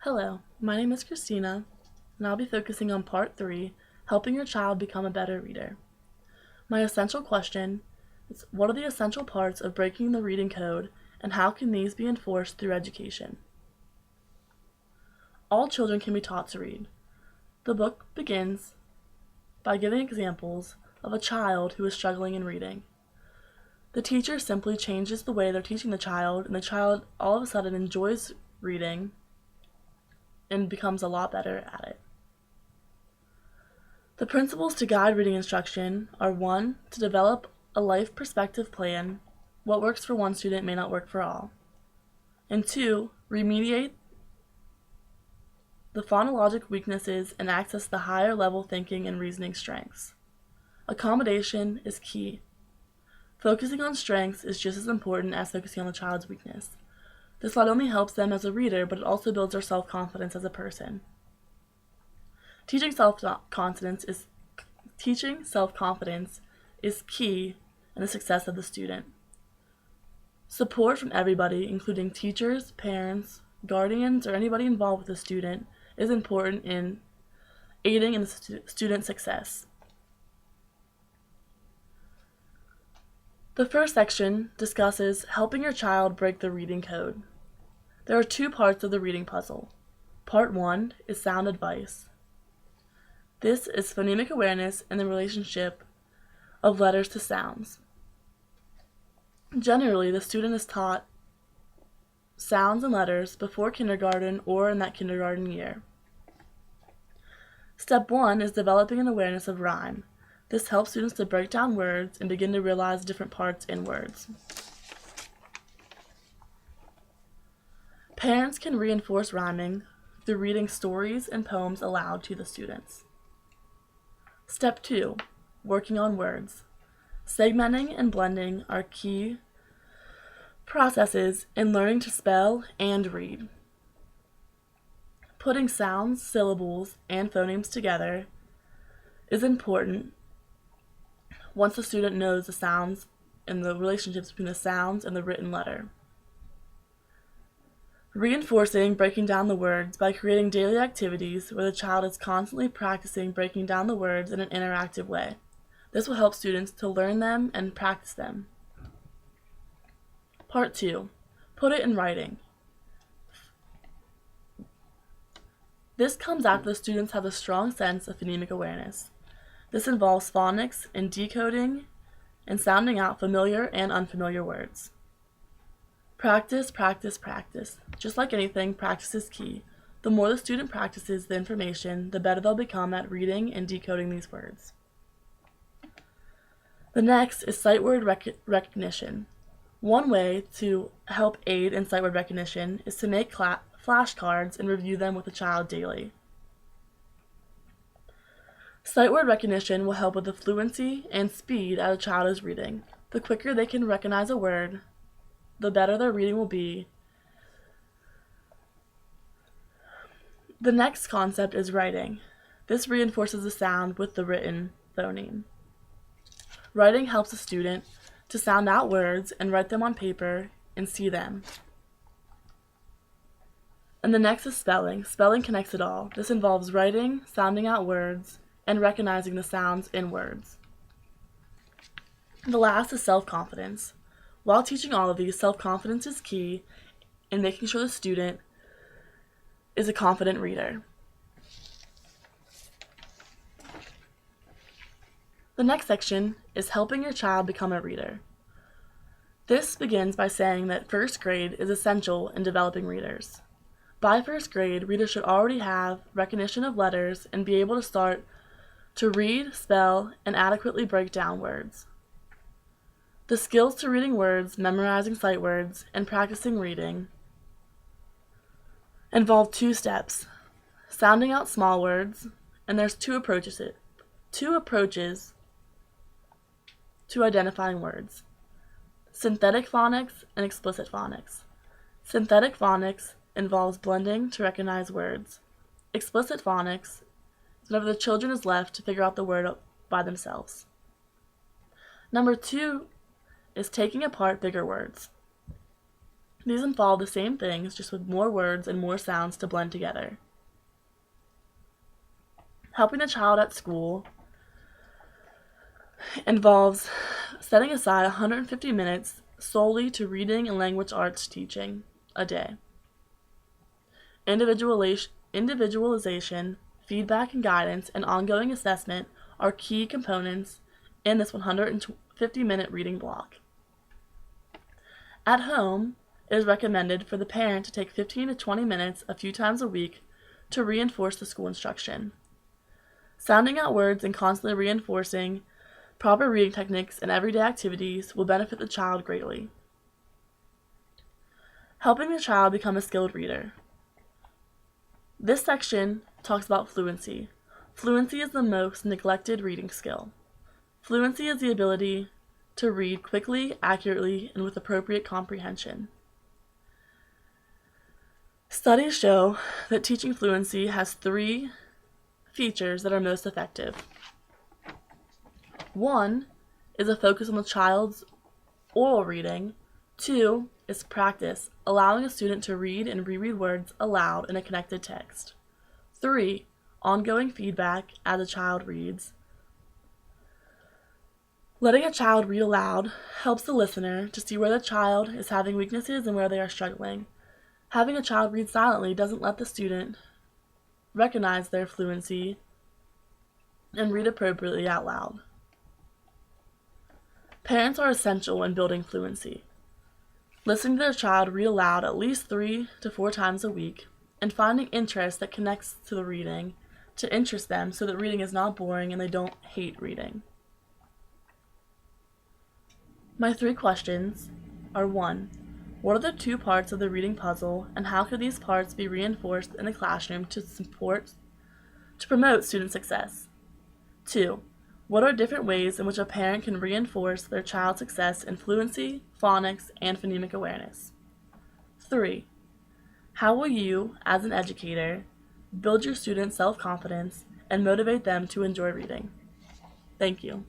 Hello, my name is Christina, and I'll be focusing on Part 3, Helping Your Child Become a Better Reader. My essential question is, what are the essential parts of breaking the reading code, and how can these be enforced through education? All children can be taught to read. The book begins by giving examples of a child who is struggling in reading. The teacher simply changes the way they're teaching the child, and the child all of a sudden enjoys reading and becomes a lot better at it. The principles to guide reading instruction are 1. To develop a life perspective plan. What works for one student may not work for all. And 2. Remediate the phonologic weaknesses and access the higher level thinking and reasoning strengths. Accommodation is key. Focusing on strengths is just as important as focusing on the child's weakness. This not only helps them as a reader, but it also builds their self-confidence as a person. Teaching self-confidence is key in the success of the student. Support from everybody, including teachers, parents, guardians, or anybody involved with the student, is important in aiding in the student's success. The first section discusses helping your child break the reading code. There are 2 parts of the reading puzzle. Part 1 is sound advice. This is phonemic awareness and the relationship of letters to sounds. Generally, the student is taught sounds and letters before kindergarten or in that kindergarten year. Step 1 is developing an awareness of rhyme. This helps students to break down words and begin to realize different parts in words. Parents can reinforce rhyming through reading stories and poems aloud to the students. Step 2, working on words. Segmenting and blending are key processes in learning to spell and read. Putting sounds, syllables, and phonemes together is important once the student knows the sounds and the relationships between the sounds and the written letter. Reinforcing breaking down the words by creating daily activities where the child is constantly practicing breaking down the words in an interactive way. This will help students to learn them and practice them. Part 2. Put it in writing. This comes after the students have a strong sense of phonemic awareness. This involves phonics and decoding and sounding out familiar and unfamiliar words. Practice, practice, practice. Just like anything, practice is key. The more the student practices the information, the better they'll become at reading and decoding these words. The next is sight word recognition. One way to help aid in sight word recognition is to make flashcards and review them with the child daily. Sight word recognition will help with the fluency and speed as a child is reading. The quicker they can recognize a word, the better their reading will be. The next concept is writing. This reinforces the sound with the written phoneme. Writing helps a student to sound out words and write them on paper and see them. And the next is spelling. Spelling connects it all. This involves writing, sounding out words, and recognizing the sounds in words. The last is self-confidence. While teaching all of these, self-confidence is key in making sure the student is a confident reader. The next section is helping your child become a reader. This begins by saying that first grade is essential in developing readers. By first grade, readers should already have recognition of letters and be able to start to read, spell, and adequately break down words. The skills to reading words, memorizing sight words, and practicing reading involve 2 steps: sounding out small words, and there's two approaches to identifying words: synthetic phonics and explicit phonics. Synthetic phonics involves blending to recognize words. Explicit phonics is whenever the children is left to figure out the word by themselves. Number 2 is taking apart bigger words. These involve the same things, just with more words and more sounds to blend together. Helping the child at school involves setting aside 150 minutes solely to reading and language arts teaching a day. Individualization, feedback and guidance, and ongoing assessment are key components in this 150-minute reading block. At home, it is recommended for the parent to take 15 to 20 minutes a few times a week to reinforce the school instruction. Sounding out words and constantly reinforcing proper reading techniques and everyday activities will benefit the child greatly. Helping the child become a skilled reader. This section talks about fluency. Fluency is the most neglected reading skill. Fluency is the ability to read quickly, accurately, and with appropriate comprehension. Studies show that teaching fluency has 3 features that are most effective. 1 is a focus on the child's oral reading. 2 is practice, allowing a student to read and reread words aloud in a connected text. 3, ongoing feedback as a child reads. Letting a child read aloud helps the listener to see where the child is having weaknesses and where they are struggling. Having a child read silently doesn't let the student recognize their fluency and read appropriately out loud. Parents are essential in building fluency. Listening to their child read aloud at least 3 to 4 times a week and finding interest that connects to the reading to interest them so that reading is not boring and they don't hate reading. My 3 questions are: 1. What are the 2 parts of the reading puzzle, and how could these parts be reinforced in the classroom to promote student success? 2. What are different ways in which a parent can reinforce their child's success in fluency, phonics, and phonemic awareness? 3. How will you, as an educator, build your students' self-confidence and motivate them to enjoy reading? Thank you.